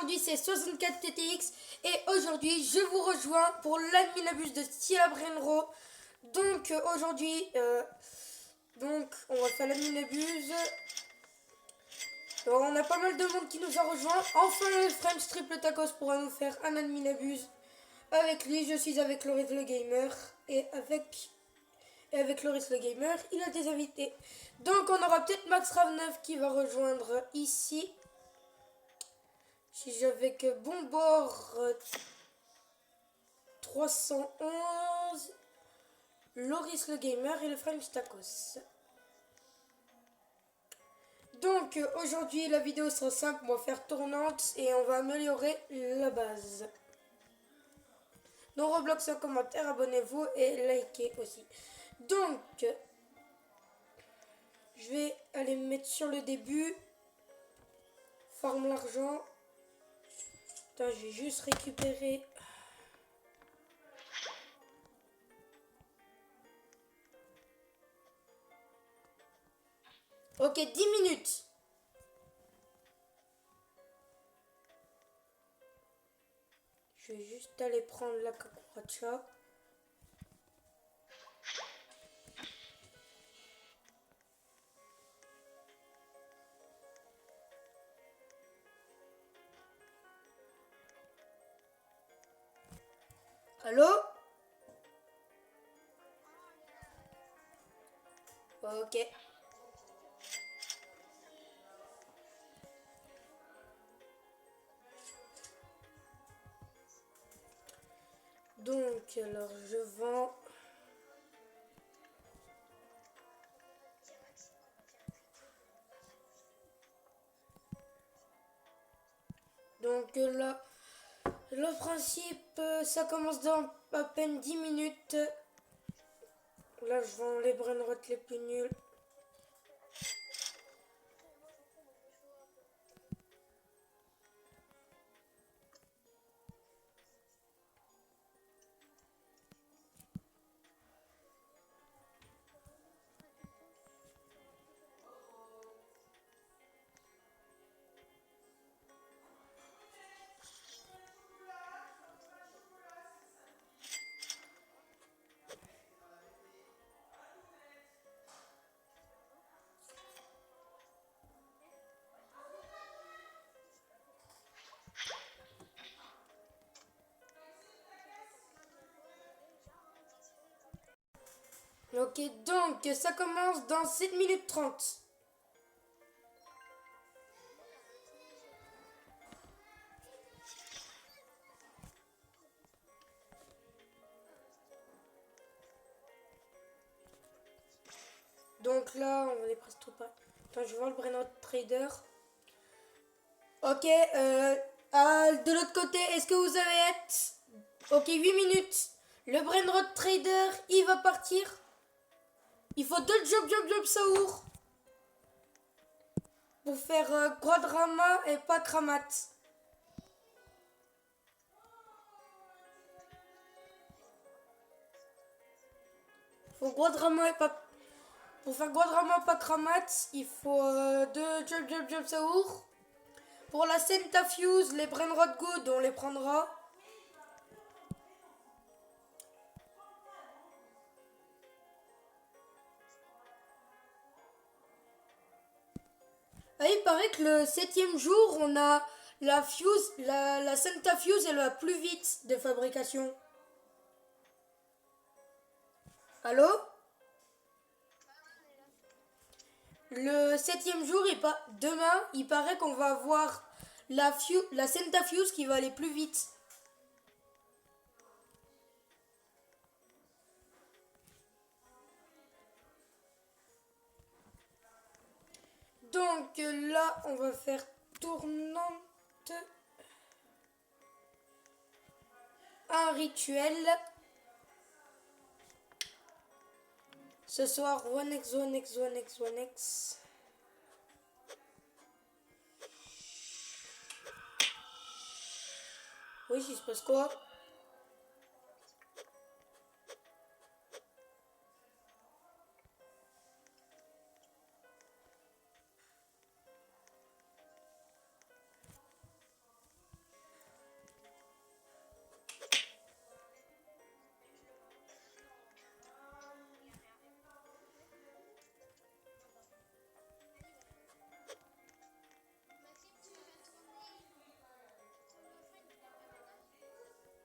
aujourd'hui c'est 64 TTX et aujourd'hui je vous rejoins pour l'adminabus de Stila Brainro. Donc aujourd'hui on va faire l'adminabus. On a pas mal de monde qui nous a rejoint. Enfin le French Triple Tacos pourra nous faire un adminabus. Avec lui je suis avec Loris le Gamer et avec Loris le Gamer il a des invités. Donc on aura peut-être Max Rav9 qui va rejoindre ici. Si j'avais que Bombor 311, Loris le Gamer et le French Tacos. Donc aujourd'hui la vidéo sera simple, on va faire tournante et on va améliorer la base. Donc Roblox en commentaire, abonnez-vous et likez aussi. Donc je vais aller me mettre sur le début. Forme l'argent. Attends, je vais juste récupérer. Ok, 10 minutes. Je vais juste aller prendre la cucaracha. Allô? Ok. Donc, alors je vends. Donc là, le principe, ça commence dans à peine 10 minutes. Là, je vends les brainrots les plus nuls. Ok, donc ça commence dans 7 minutes 30. Donc là, on est presque tout pas. Attends, je vois le Brainrot Trader. Ok, de l'autre côté, est-ce que vous avez hâte? Ok, 8 minutes. Le Brainrot Trader, il va partir. Il faut 2 job Saour pour faire Quadrama et pas Kramat. Faut Quadrama et pas... Pour faire Quadrama pas Kramat, il faut 2 job Saour. Pour la Centafuse, les Brainrot Good, on les prendra. Ah, il paraît que le 7e jour, on a la Fuse, la Centafuse est la plus vite de fabrication. Allô? Le 7e jour, demain, il paraît qu'on va avoir la Centafuse qui va aller plus vite. Donc là, on va faire tournante. Un rituel. Ce soir, 1x, 1x, 1x, 1x. Oui, il se passe quoi?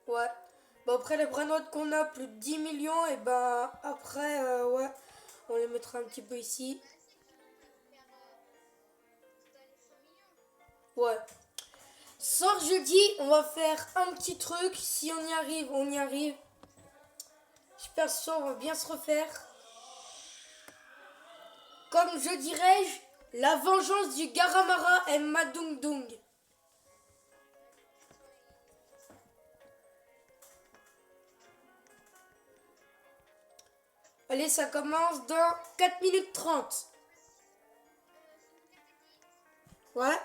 Ouais. Bon, après les brainrots qu'on a, plus de 10 millions, et ben après, ouais, on les mettra un petit peu ici. Ouais. Sort jeudi, on va faire un petit truc. Si on y arrive, on y arrive. J'espère que ce soir, on va bien se refaire. Comme je dirais-je, la vengeance du Garamara et Madung Dung. Allez, ça commence dans 4 minutes 30. Ouais.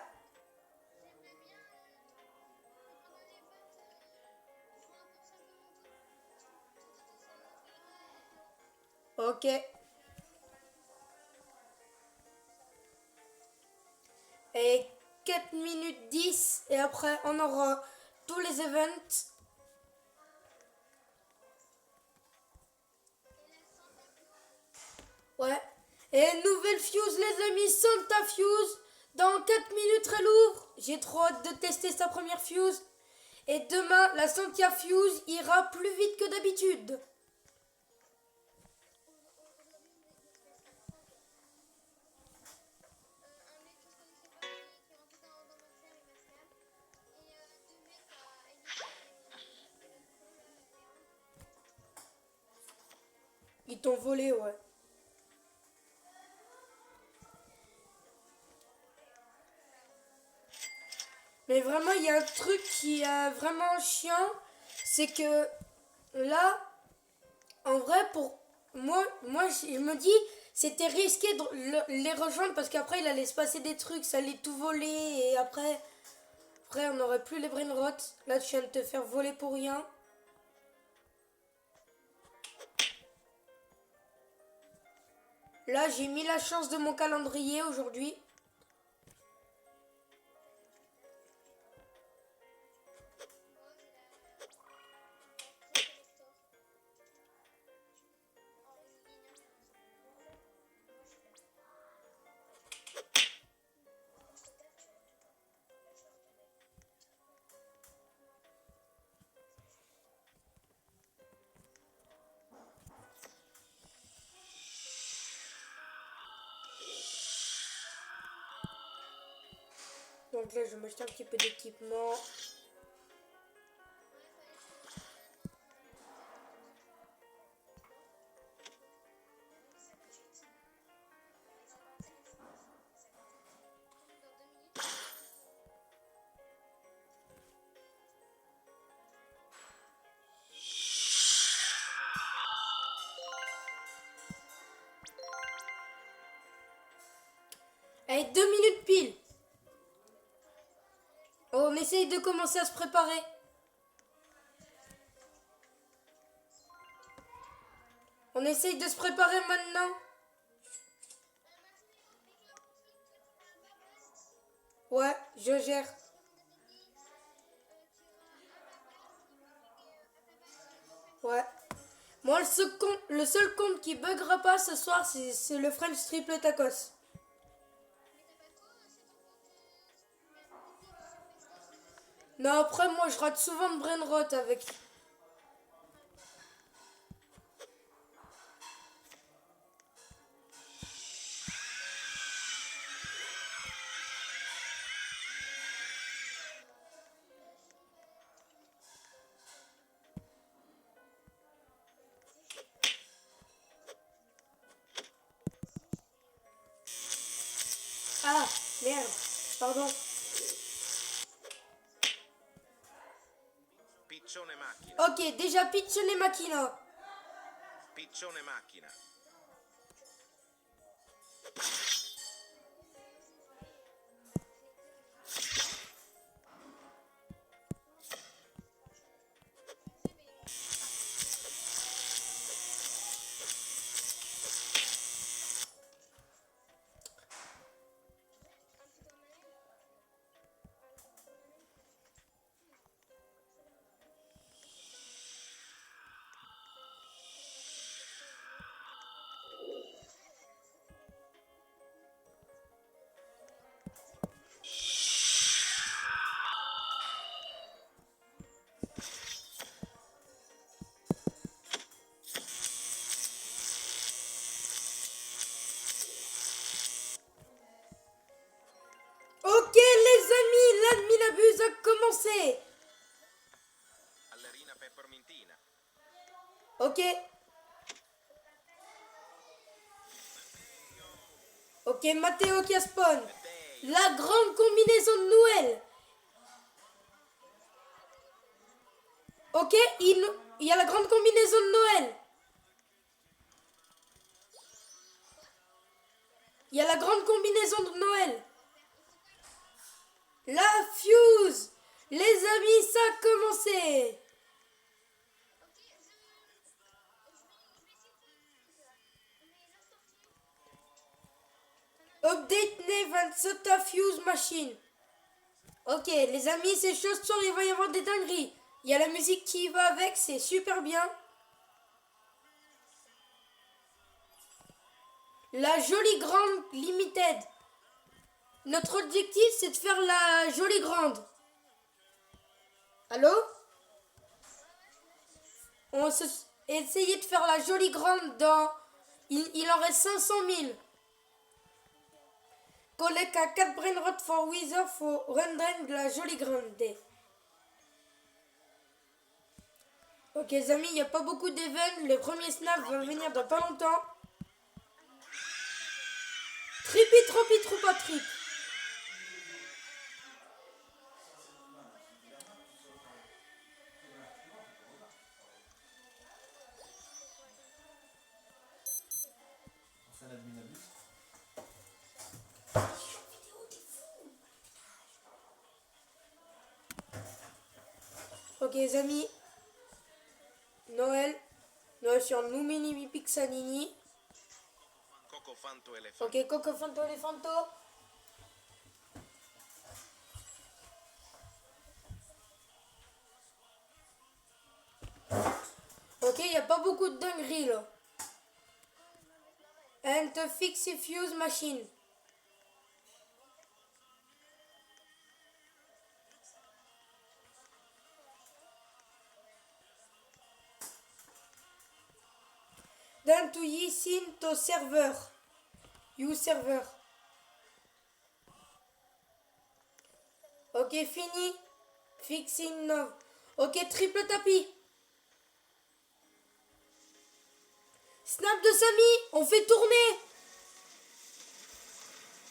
Ok. Et 4 minutes 10. Et après, on aura tous les events. Ouais. Et nouvelle fuse, les amis. Santa Fuse. Dans 4 minutes, elle ouvre. J'ai trop hâte de tester sa première fuse. Et demain, la Santa Fuse ira plus vite que d'habitude. Ils t'ont volé, ouais. Mais vraiment, il y a un truc qui est vraiment chiant. C'est que là, en vrai, pour moi je me dis, c'était risqué de les rejoindre parce qu'après, il allait se passer des trucs, ça allait tout voler. Et après on n'aurait plus les brainrots. Là, tu viens de te faire voler pour rien. Là, j'ai mis la chance de mon calendrier aujourd'hui. Donc là, je vais m'acheter un petit peu d'équipement. Allez, 2 minutes pile. On essaye de commencer à se préparer. On essaye de se préparer maintenant. Ouais, je gère. Ouais. Moi, le seul compte qui buggera pas ce soir, c'est le French Triple Tacos. Non, après, moi, je rate souvent de brainrot avec. Ah, merde. Pardon. Piccione macchina. Ok, déjà piccione macchina. Piccione macchina. Ok. Ok, Matteo qui a spawn. La grande combinaison de Noël. Ok, il y a la grande combinaison de Noël. Il y a la grande combinaison de Noël. La fuse. Les amis, ça a commencé. Update Nevan Sota Fuse Machine. Ok, les amis, c'est chaud ce soir, il va y avoir des dingueries. Il y a la musique qui va avec, c'est super bien. La jolie grande limited. Notre objectif, c'est de faire la jolie grande. Allô? On se essayer de faire la jolie grande dans... Il en reste 500 000. Collègue à 4 brainrot for wither for rendering de la jolie grande. Ok les amis, il n'y a pas beaucoup d'events. Le premier snap va venir dans pas longtemps. Tripi, tropi, troupa, trip. Ok les amis. Noël. Noël sur Numini Pixanini. Coco Fanto Elefanto. Ok, Coco Fanto Elefanto. Ok, il n'y a pas beaucoup de dingueries là. And the fix a fuse machine. Then to yisin to server. You server. Ok, fini. Fixing now. Ok, triple tapis. Snap de Samy. On fait tourner.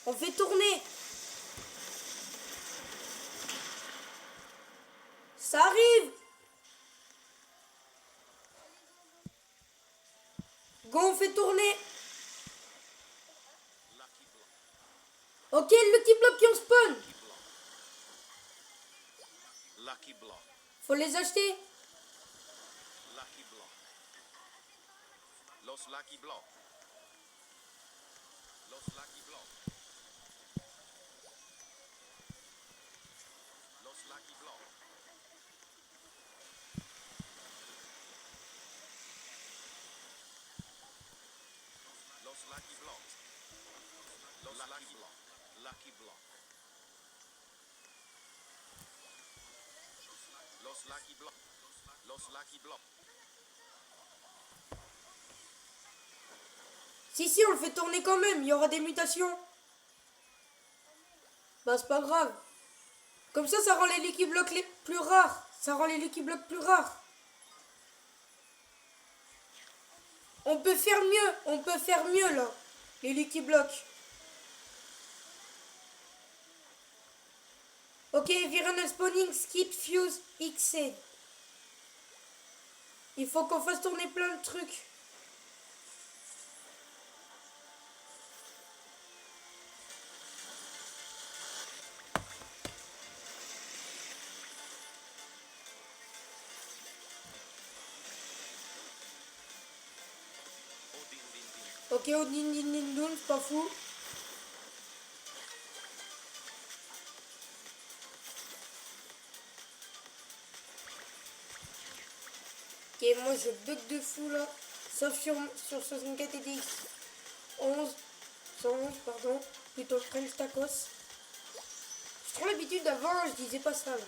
On fait tourner. Ça arrive. Go, on fait tourner. Ok, Lucky Block qui en spawn. Lucky Block. Faut les acheter. Lucky Block. Los Lucky Block. Los Lucky Block. Los Lucky Block. Los Lucky Block. Los Lucky Block. Lucky Block. Los Lucky Block. Los Lucky Block. Si, on le fait tourner quand même. Il y aura des mutations. Bah, c'est pas grave. Comme ça rend les Lucky Blocks les plus rares. Ça rend les Lucky Blocks plus rares. On peut faire mieux. On peut faire mieux, là. Les Lucky Blocks. Ok, Viren Spawning Skip Fuse XC. Il faut qu'on fasse tourner plein de trucs. Ok, au din din din dun, c'est pas fou. Ok, moi je bug de fou là. Sauf sur 64 et DX 11. 111, pardon. Plutôt French Tacos. J'ai trop l'habitude d'avant, je disais pas ça là.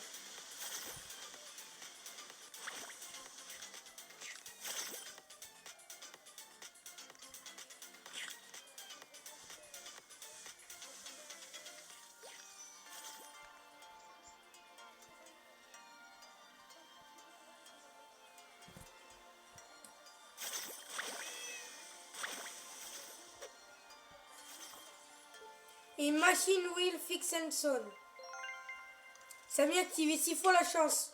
et Machine Wheel Fix and Son. Samy activé 6 fois la chance.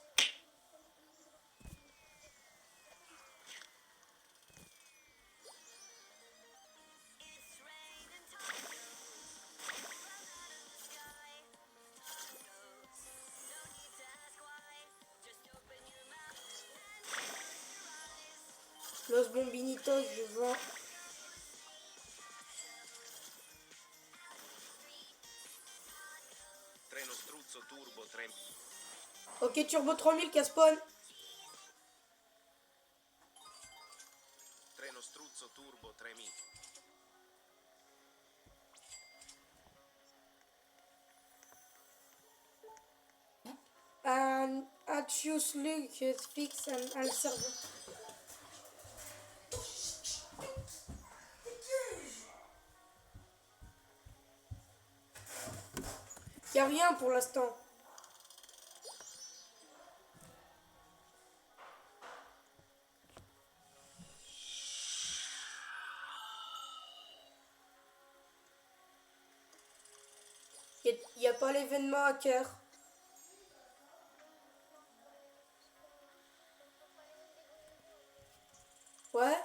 Los Bombinitos, je vends. Treno struzzo turbo 3000. Ok, Turbo 3000 qui a spawn. Treno struzzo turbo 3000. And Achius Luke Fix and Al serveur. Y a rien pour l'instant. Y a pas l'événement hacker. Ouais.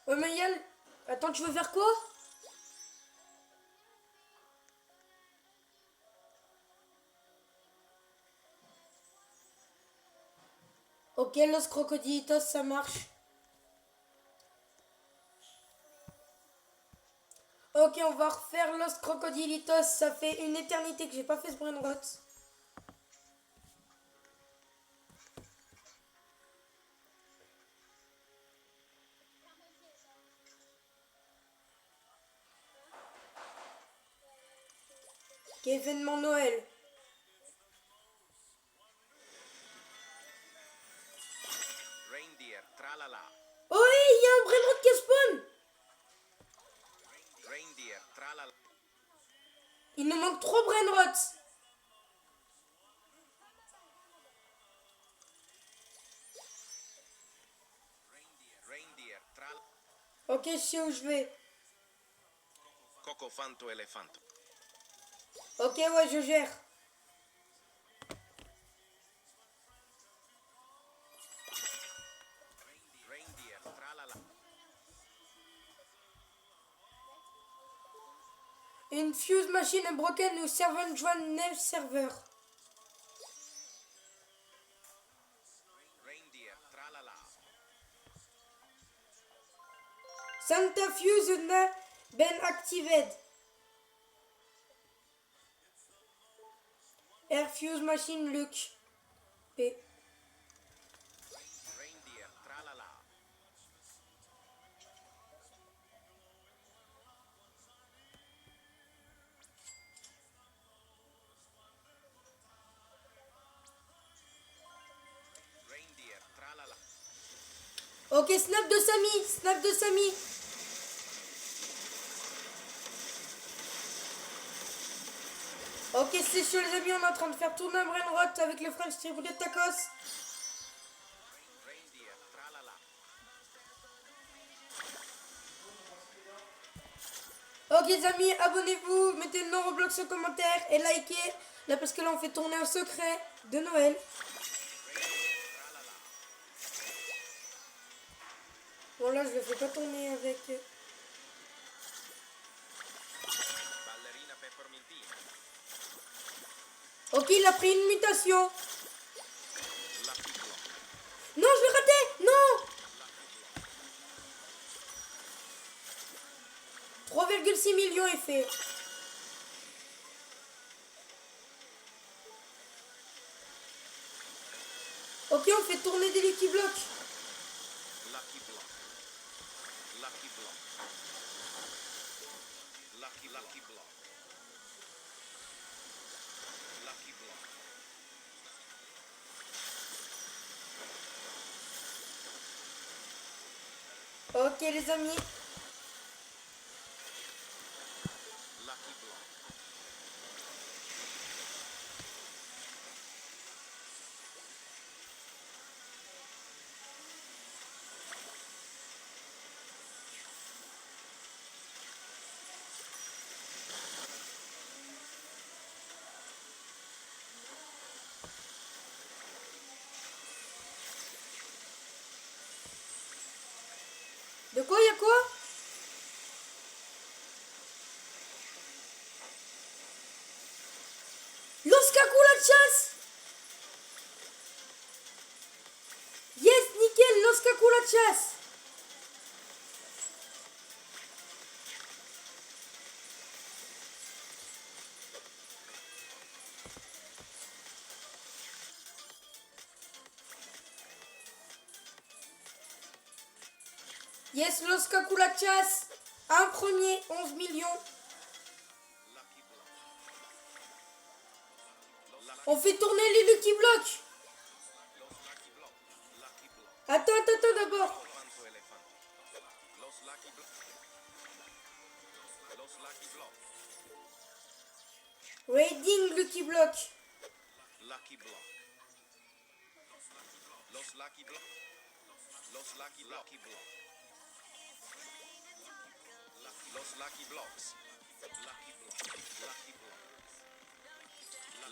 Ouais, mais Yann, attends, tu veux faire quoi? Ok, Los Crocodilitos, ça marche. Ok, on va refaire Los Crocodilitos. Ça fait une éternité que j'ai pas fait ce brain rot. Ok, événement Noël. Reindeer tralala. Oh, hey, il y a un brain rot qui spawn. Reindeer tralala. Il nous manque 3 brain rots. Reindeer tralala. Ok, je sais où je vais. Cocofanto elefanto. Ok, ouais, je gère. Reindeer tralala. Une fuse machine est broken ou servant join name server. Reindeer tralala. Santa fuse n'a been activated. Air fuse machine Luke. P. Reindeer tralala. Reindeer tralala. Ok, snap de Samy. Snap de Samy. Ok, c'est chaud les amis, on est en train de faire tourner un brain rot avec le French Triple Tacos. Reindeer tralala. Ok les amis, abonnez-vous, mettez le nom Roblox en commentaire et likez. Là parce que là on fait tourner un secret de Noël. Bon là je le fais pas tourner avec... Ballerina peppermintina. Ok, il a pris une mutation. Lucky block. Non, je l'ai raté. Non. 3,6 millions est fait. Ok, on fait tourner des Lucky Blocks. Lucky block. Lucky block. Lucky lucky block. Lucky block. Ok les amis. Lucky block. De quoi, y'a quoi? Los Caculachas! Yes, nickel, Los Caculachas! Yes, Los Caculachas! Un premier, 11 millions. Lucky block. On fait tourner les Lucky Blocks. Los lucky block. Lucky block. Attends d'abord. Elefanto elefante. Los lucky block. Los lucky block. Raiding Lucky Block. Lucky block. Los lucky block. Los lucky block. Los lucky blocks. Lucky block. Lucky block.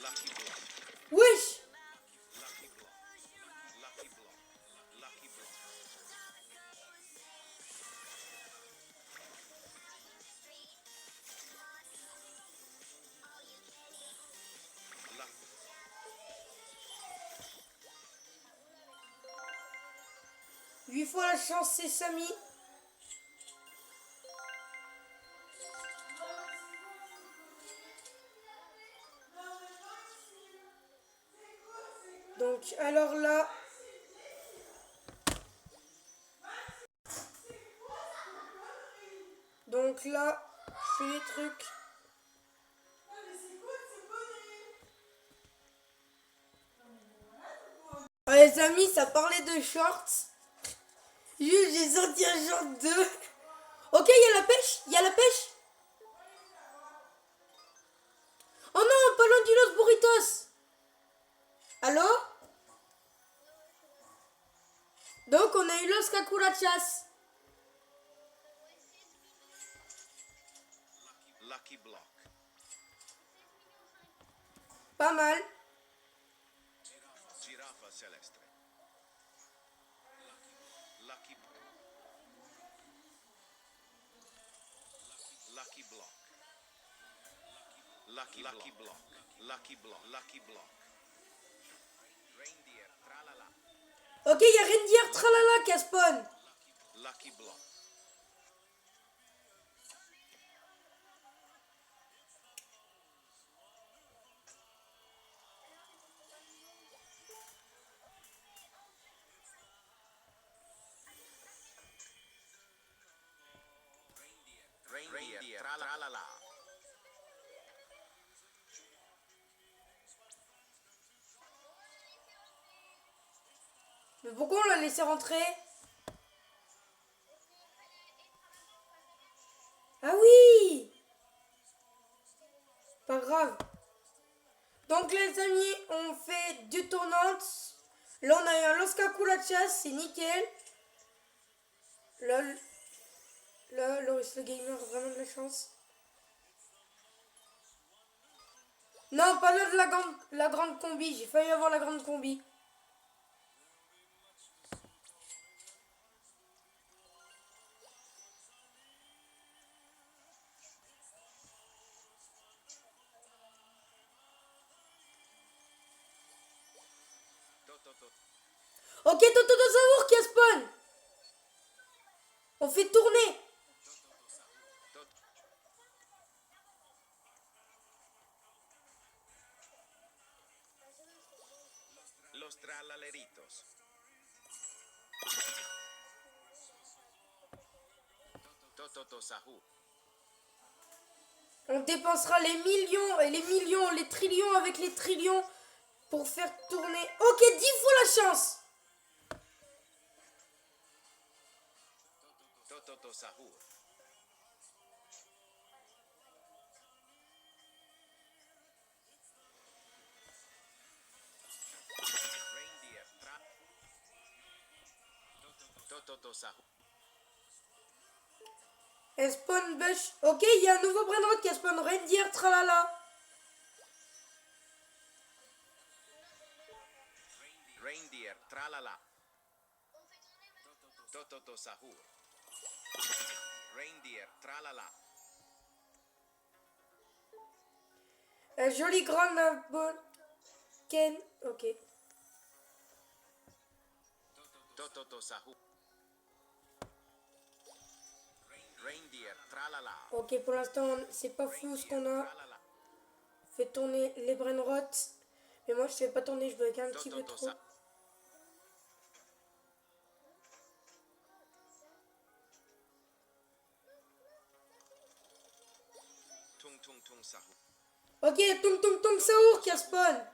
Lucky block. Wesh. Lucky block. Lucky block. Lucky block. Lucky. 8 fois la chance, c'est Samy. Donc, alors là... Donc là, je fais les trucs. Ah, les amis, ça parlait de shorts. Juste, j'ai sorti un short 2. Ok, il y a la pêche. Il y a la pêche. Oh non, pas loin du Los Burritos. Allô? Donc, on a eu Los Caculachas. Lucky block. Pas mal. Giraffa celeste. Lucky. Lucky block. Lucky block. Lucky block. Lucky block. Reindeer. Tralala. Ok, il y a Reindeer Tralala qui a spawn. Lucky block. Reindeer. Tralala. Mais pourquoi on l'a laissé rentrer? Ah oui! Pas grave. Donc les amis, on fait deux tournantes. Là on a eu un Los Caculachas, c'est nickel. Là, Loris le Gamer a vraiment de la chance. Non, pas là de la grande combi. J'ai failli avoir la grande combi. Ok, Toto Samour qui a spawn. On fait tourner. Los tralaleritos. Toto Sahu. On dépensera les millions et les millions, les trillions avec les trillions pour faire tourner. Ok, 10 fois la chance. Toto Sahu. Reindeer. Toto Sahu. Et spawn bush. Ok, il y a un nouveau brainrot qui a spawn Reindeer Tralala. Reindeer. Tralala. Toto Sahu. Reindeer, tralala. Un joli grand bonne. Ken. Ok. Tototo sahu. Reindeer, tralala. Ok, pour l'instant, c'est pas fou ce qu'on a. Tralala. Fait tourner les brainrots. Mais moi, je fais pas tourner, je bloque un petit peu Tototo trop. sa. Tung tung tung sahu. Ok, Tung Tung Tung Saour qui a spawn.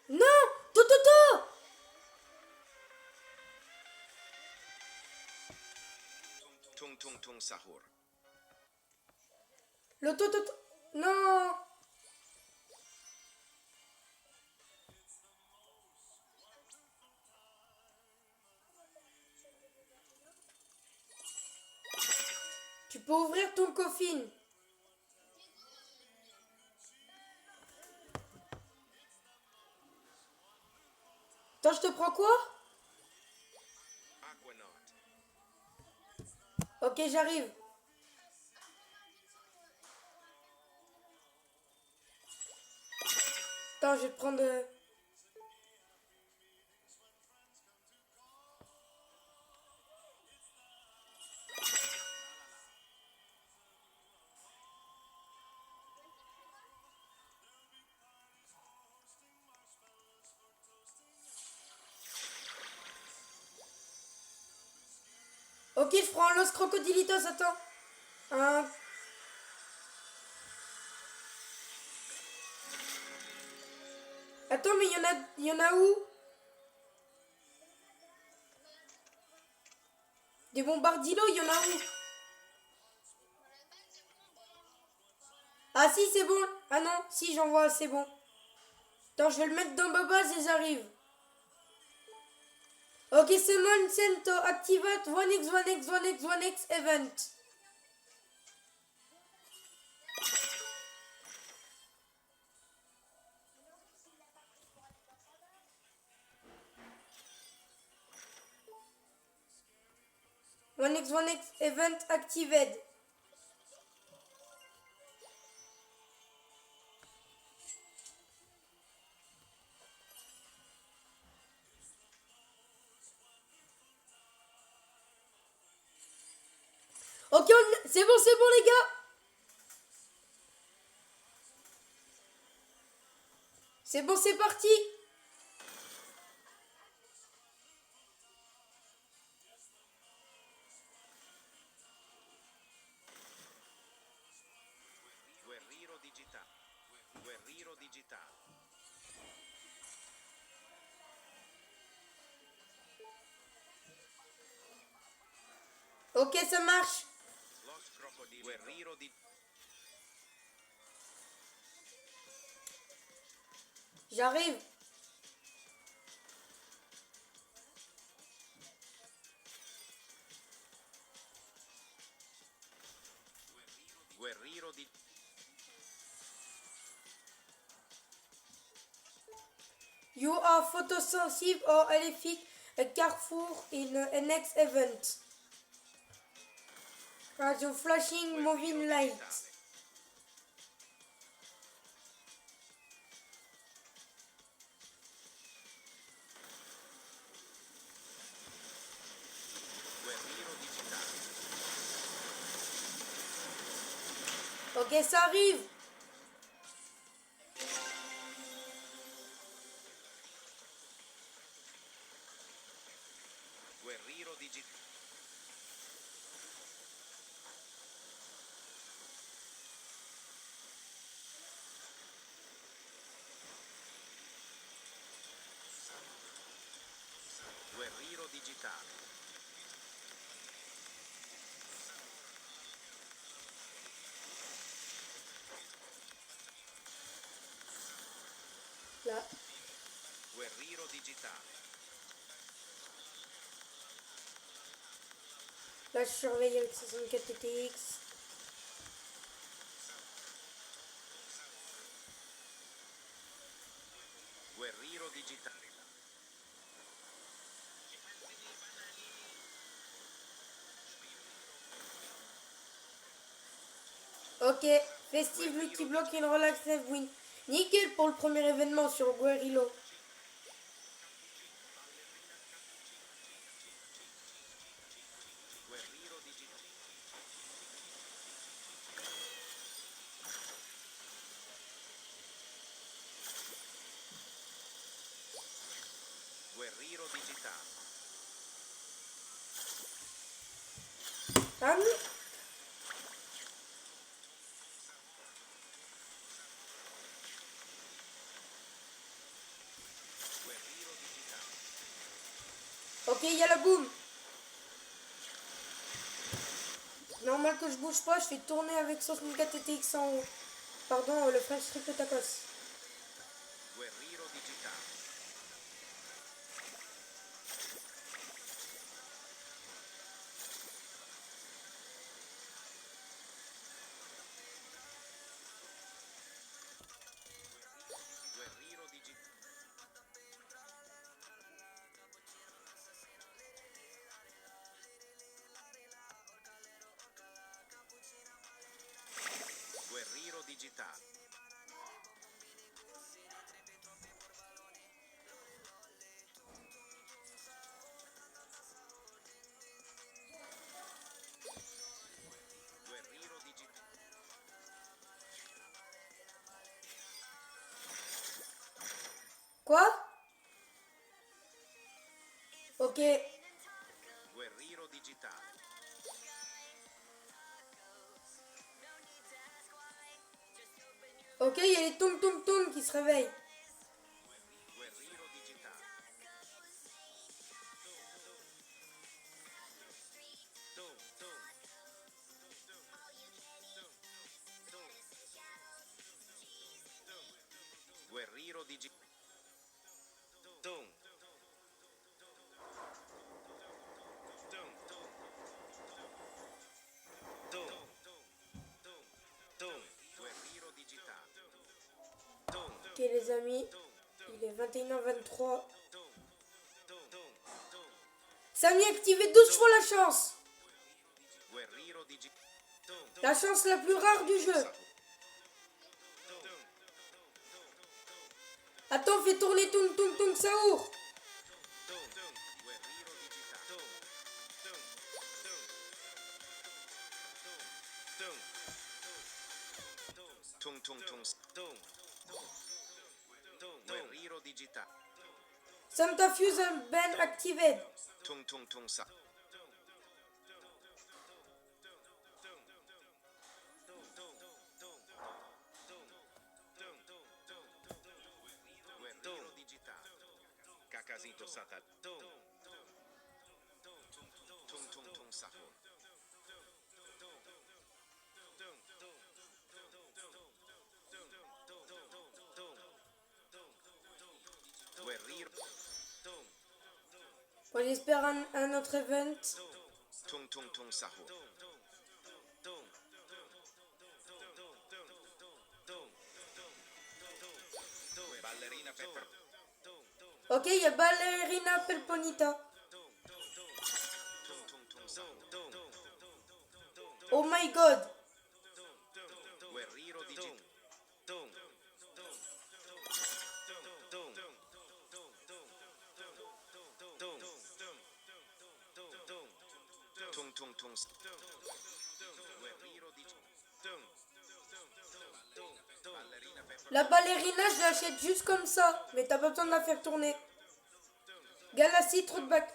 Non, Tototo. Tung tung tung sahur. Le Tototo. Non. Tu peux ouvrir ton coffin. Attends, je te prends quoi? Aquanaut. Ok, j'arrive. Attends, je vais te prendre... Ok, je prends Los Crocodilitos, attends. Un... Attends, mais il y en a où? Des bombardillos, il y en a où? Ah si, c'est bon. Ah non, si, j'en vois, c'est bon. Attends, je vais le mettre dans ma base et j'arrive. Ok, summon Cento, activate 1x, 1x, 1x, 1x event. One x event activated. Ok, c'est bon les gars. C'est bon, c'est parti. Guerrero digital. Guerrero digital. Ok, ça marche. Los crocodili. Guerrero di. J'arrive. Guerrero di. You are photosensitive or allergic a Carrefour in a next event. Radio flashing moving light. Guerrero digital. Ok, ça arrive. Guerrero digital. Guerrero digitale. Là. Guerrero digitale. Là, je surveille avec 64 TTX. Guerriero digitale. Ok, Festive Lucky Block and Relax Save Win. Nickel pour le premier événement sur Guerrilo. Guerriero digitale. Guerriero digitale. Ah oui. Guerriero digitale. Ok, il y a la boum. Normal que je bouge pas, je fais tourner avec 64 TTX en haut. Pardon, le French Triple Tacos. Guerriero digitale. Guerriero digitale. Guerriero digitale. Guerriero digitale. Quoi? Ok. Guerriero digitale. Ok, il y a les Tom Tom Tom qui se réveillent. Guerriero digitale. Guerriero digitale. Guerriero digitale. Ok les amis, il est 21h23. Samy a activé 12 fois la chance. Guerriero digitale. La chance la plus rare du jeu. Attends, fais tourner Tung Tung Tung Saour. Guerriero digitale. Tung tung tung. Guerriero digitale. Santa Fuse and Ben activated. Tung tung tung sa. Guerriero digitale. Cacasito sata. Tung tung tung sa. Guerriero. Bon, j'espère un autre event. Tung tung tung sa. Ballerina Pepper. Ok, il y a Ballerina Pelponita. Tung tung tung sa. Oh my god. Guerriero digitale. Tung tung tung. Guerriero digitale. Ballerina Pepper. La ballerina, je l'achète juste comme ça. Mais t'as pas besoin de la faire tourner. Galaxy, trop de bac.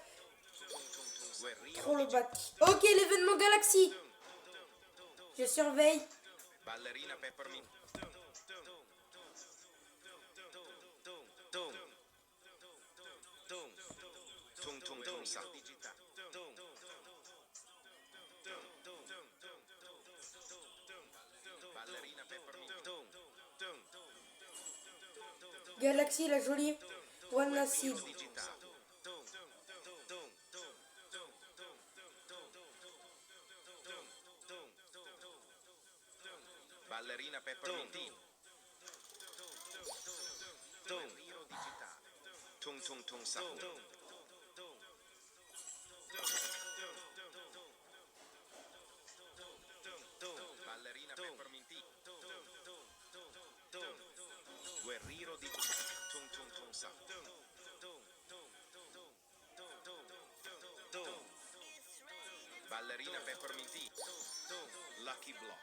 Guerriero. Trop le bac. Ok, l'événement Galaxy. Je surveille. Ballerina Peppermint. Tung tung tung sa. Digitale. Ballerina Peppermint. Galaxy, la jolie. One Acid. Digitale. Ballerina Peppermint. Guerriero digitale. tung tung sahu. Ballerina pepperminti. Guerriero di tung tung tung sahu. Ballerina pepperminti. Lucky block.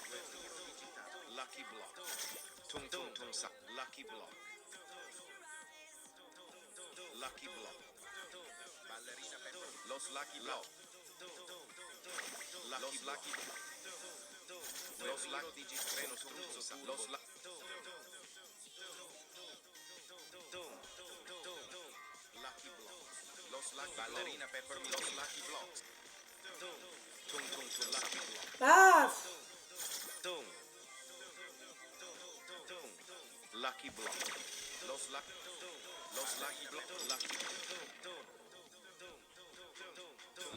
Guerriero digitale. Lucky block. Tung tung tung sahu. Lucky block. Lucky block. Ballerina pepperminti. Los lucky block. Los lucky. Los lucky digitale. Los lucky. Lucky blocks. Los lucky ballerina peppermint. Los lucky blocks. Tung tung tung lucky block. Ah, Tung. Lucky block. Los lucky. Los lucky block. Lucky.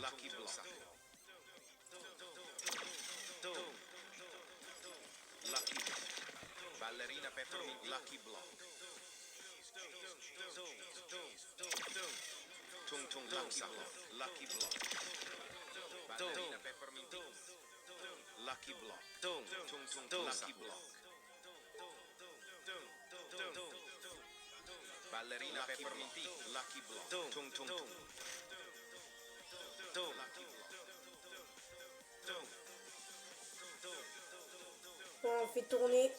Lucky block. Lucky. Ballerina peppermint. Lucky block. Tung tung lucky block. Lucky block. Ballerina peppermint. Lucky block. Tung tung tung lucky block. Ballerina peppermint. Lucky block. Tung tung tung. Lucky block. on fait tourner.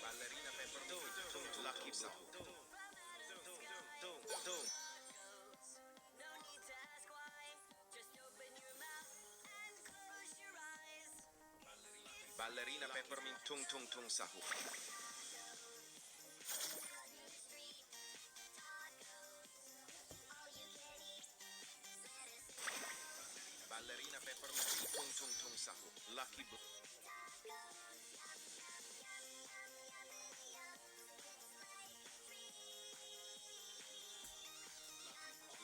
Ballerina peppermint. Tung tung lucky block. Ballerina peppermint. Tung tung tung sahu. Ballerina peppermint. Tung tung tung sahu. Lucky block.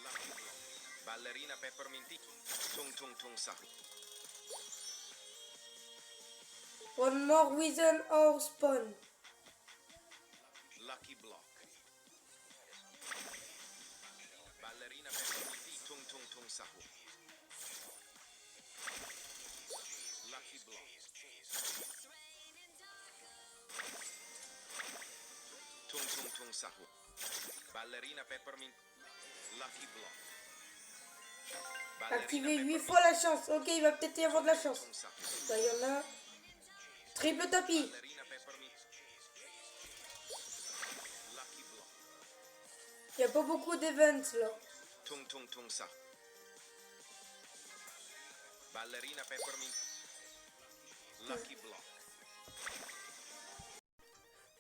Lucky block. Ballerina peppermint. Tung tung tung sahu. One more within our spawn. Lucky block. Ballerina peppermint. Tung tung tung sahu. Lucky block. Tung tung tung sahu. Ballerina peppermint. Lucky block. Activez 8 fois la chance. Ok, il va peut-être y avoir de la chance. Tung sahu. Là, il y en a. Triple tapis. Ballerina peppermint. Lucky block. Il n'y a pas beaucoup d'events là. Tung tung tung sahu. Ballerina peppermint. Lucky block.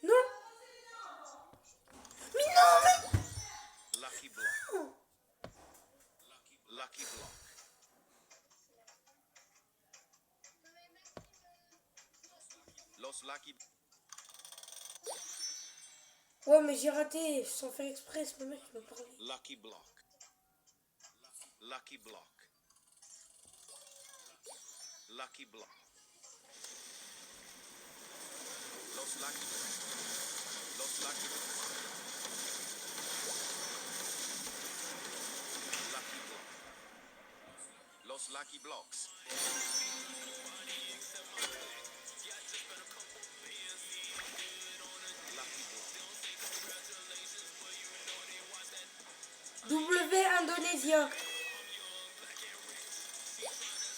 Non. Mais non, mais... Lucky block. Lucky block. Los lucky. Ouais, mais j'ai raté. Sans faire exprès, ce mec qui m'a parlé. Lucky block. Lucky block. Lucky block. Los lucky. Los lucky. Lucky block. Los lucky blocks. Lucky block. W Indonésia.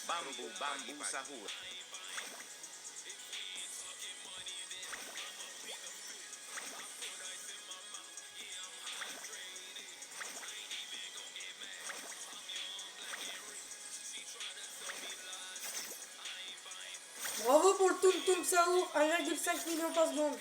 Bamboo, bamboo sahur. Bravo pour le Tum Tum Saour. 1,5 million par seconde.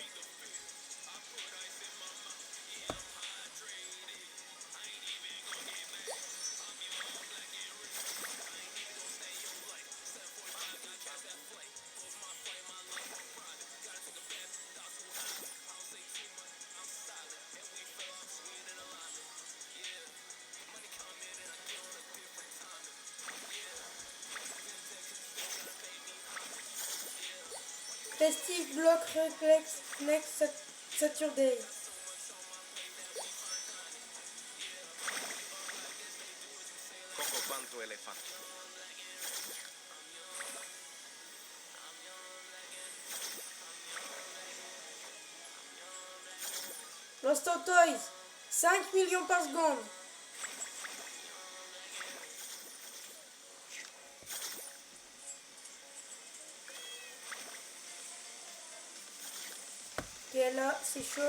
Festive bloc réflexe next Saturday. Coco Panto Elefante. Lost Toys. 5 millions par seconde. Ok, là, c'est chaud.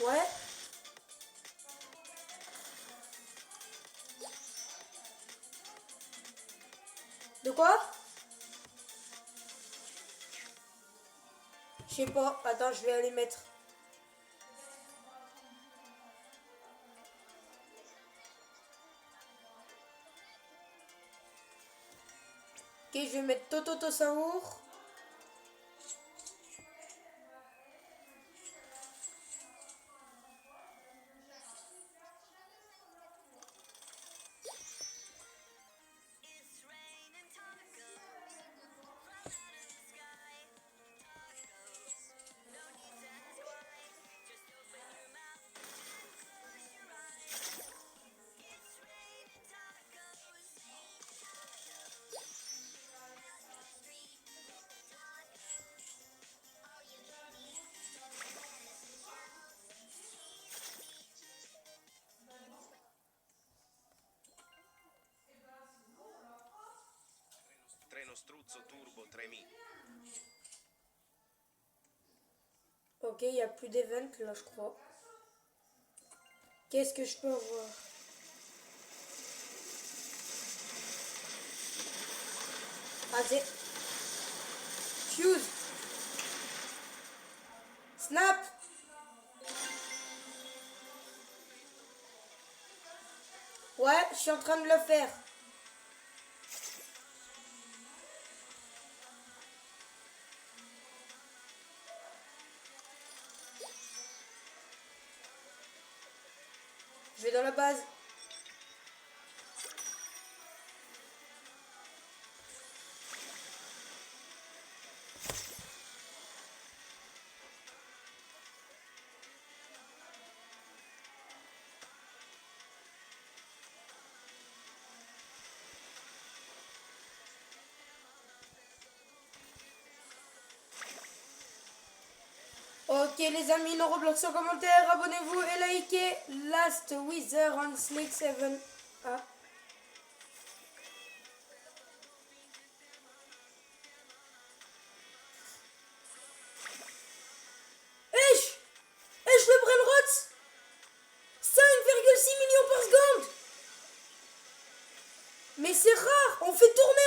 Ouais. De quoi? Je sais pas. Attends, je vais aller mettre. Ok, je vais mettre Tototo Saour. Treno Struzzo Turbo 3000. Ok, il n'y a plus d'event là, je crois. Qu'est-ce que je peux avoir? Ah, c'est... Fuse. Snap. Ouais, je suis en train de le faire. Je vais dans la base. Ok les amis, nos Roblox en commentaire, abonnez-vous et likez Last Wither on Snake 7. Ah. Esh le Brainrots 5,6 millions par seconde. Mais c'est rare. On fait tourner.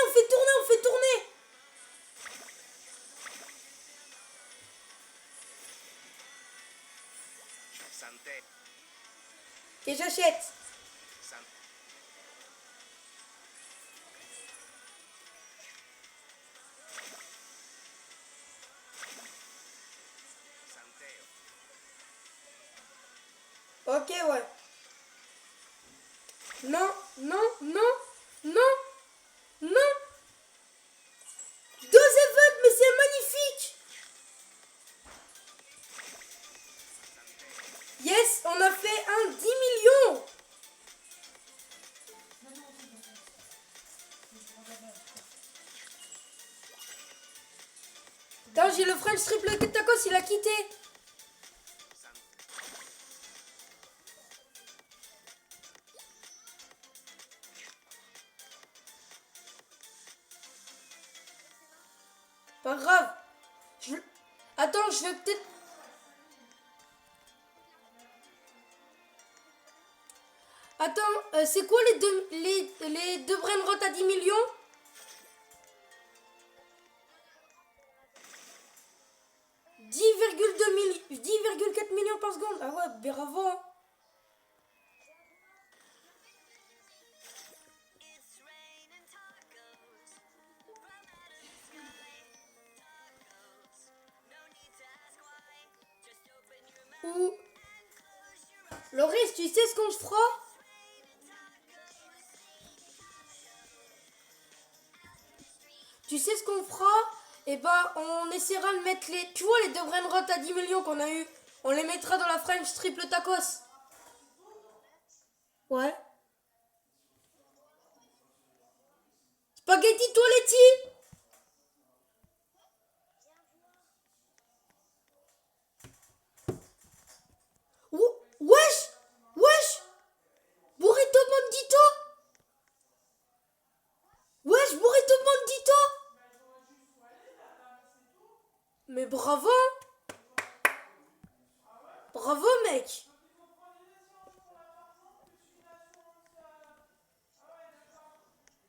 Sante. Ok, j'achète. San- Santeo. Ok, ouais. Non. Deux events, mais c'est magnifique. Yes, on a fait un 10 millions. Attends, j'ai le French triple tacos, il a quitté. Pas grave. Attends, je vais peut-être... Attends, c'est quoi les deux brainrots à 10 millions? 10,4 millions par seconde. Ah ouais, bravo. Hein. coup, Loris, tu sais ce qu'on se fera? Tu sais ce qu'on fera? Eh ben, on essaiera de mettre les... Tu vois les deux brainrots à 10 millions qu'on a eu? On les mettra dans la French triple tacos. Ouais. Spaghetti toiletti. Wesh. Wesh. Burrito bandito. Wesh, burrito bandito. Mais bravo. Bravo, mec.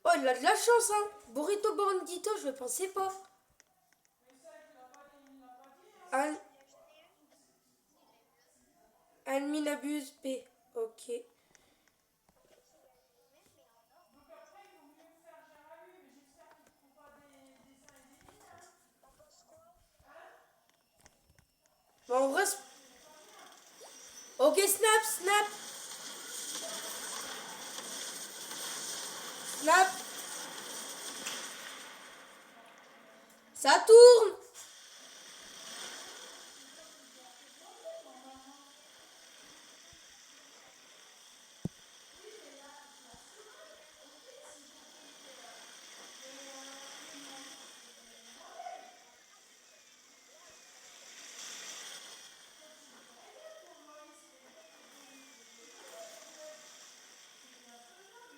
Oh, il a de la chance, hein. Burrito bandito, je ne pensais pas. Alminabuse B. Ok. Bon, en vrai... Ok, snap, snap. Snap. Ça tourne.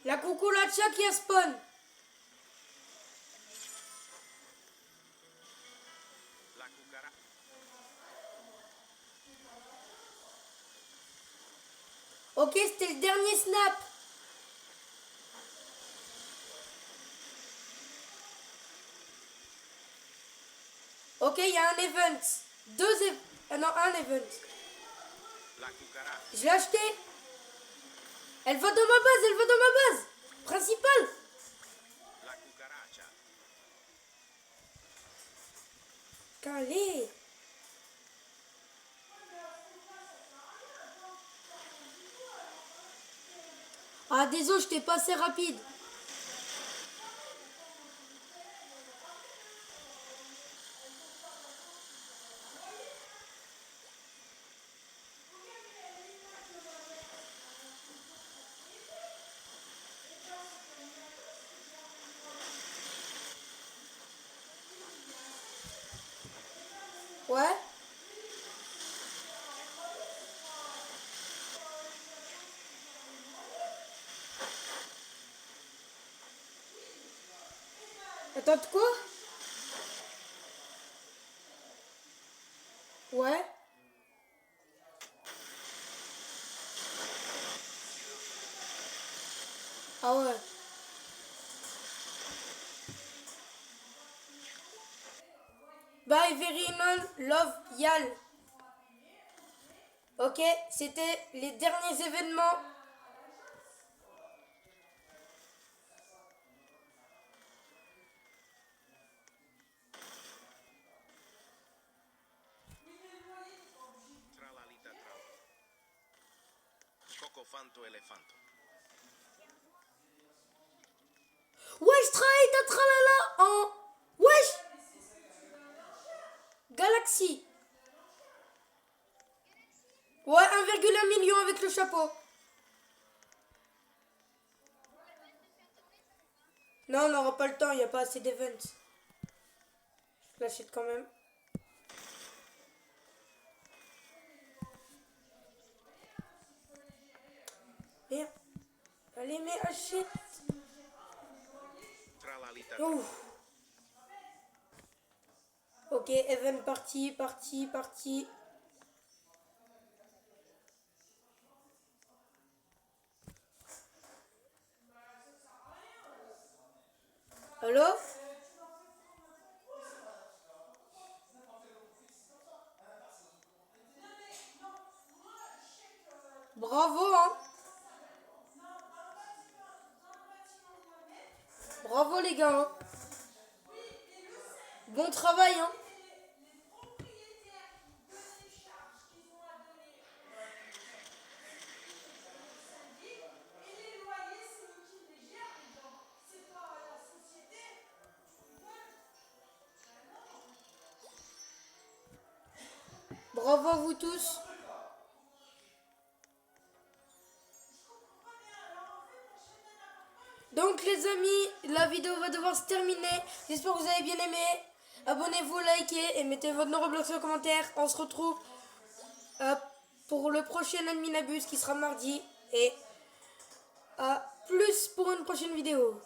La cucaracha qui a spawn. La cucaracha. Ok, c'était le dernier snap. Ok, il y a un event. Non, un event. La cucaracha. Je l'ai acheté. Elle va dans ma base, elle va dans ma base. Principale. La cucaracha. Calé. Ah, désolé, je t'ai passé rapide. Ouais. Attends, de quoi? Ouais. Ah ouais. Bye very man, love Yal. Ok, c'était les derniers événements. Tralalita trala. Cocofanto elefanto. Wesh, tralala, tralala en... Wesh Galaxy. Ouais, 1,1 million avec le chapeau. Non, on n'aura pas le temps, il n'y a pas assez d'events. Je l'achète quand même. Merde. Allez, mais achète. Tralalita. Ouf. Ok, event parti, parti, parti. Allô? Bravo, hein? Bravo, les gars, hein? Bon travail, hein? Bravo à vous tous. Donc les amis, la vidéo va devoir se terminer. J'espère que vous avez bien aimé. Abonnez-vous, likez et mettez votre nom Roblox en commentaire. On se retrouve pour le prochain Adminabus qui sera mardi. Et à plus pour une prochaine vidéo.